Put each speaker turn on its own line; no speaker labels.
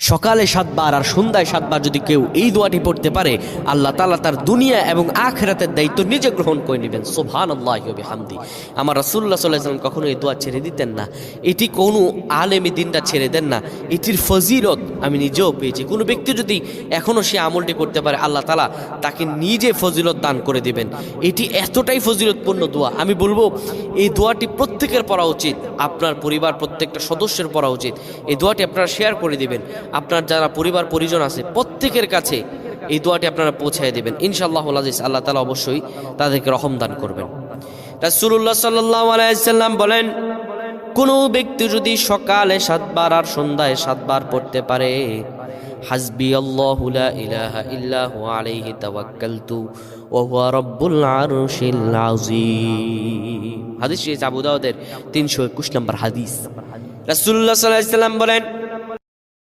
সকালে 7 বার আর সন্ধ্যায় 7 বার যদি কেউ এই দোয়াটি পড়তে পারে, আল্লাহ তাআলা তার দুনিয়া এবং আখিরাতের দায়িত্ব নিজে গ্রহণ করে নেবেন। সুবহানাল্লাহি ওয়া বিহামদি। আমার রাসূলুল্লাহ সাল্লাল্লাহু আলাইহি ওয়াসাল্লাম কখনো এই দোয়া ছেড়ে দিতেন না। এটি কোনো আলেমী দিনটা ছেড়ে দেন না। এটির ফজিলত আমি নিজেও পেয়েছি। কোনো ব্যক্তি যদি এখনও সে আমলটি করতে পারে, আল্লাহ তাআলা তাকে নিজে ফজিলত দান করে দিবেন। এটি এতটাই ফজিলতপূর্ণ দোয়া, আমি বলবো এই দোয়াটি প্রত্যেকের পড়া উচিত। আপনার পরিবার প্রত্যেকটা সদস্যের পড়া উচিত। এই দোয়াটি আপনারা শেয়ার করে দিবেন। আপনার যারা পরিবার পরিজন আছে প্রত্যেকের কাছে এই দোয়াটি আপনারা পৌঁছায় দিবেন। ইনশাআল্লাহুল আজিজ, আল্লাহ তাআলা অবশ্যই তাদেরকে রহম দান করবেন। রাসূলুল্লাহ সাল্লাল্লাহু আলাইহি ওয়াসাল্লাম বলেন, কোনো ব্যক্তি যদি সকালে 7 বার আর সন্ধ্যায় 7 বার পড়তে পারে, হাসবি আল্লাহু লা ইলাহা ইল্লা হুয়া আলাইহি তাওয়াক্কালতু ওয়া হুয়া রাব্বুল আরশিল আযীম। হাদিস আবু দাউদের 321 নম্বর হাদিস। রাসূলুল্লাহ সাল্লাল্লাহু আলাইহি ওয়াসাল্লাম বলেন,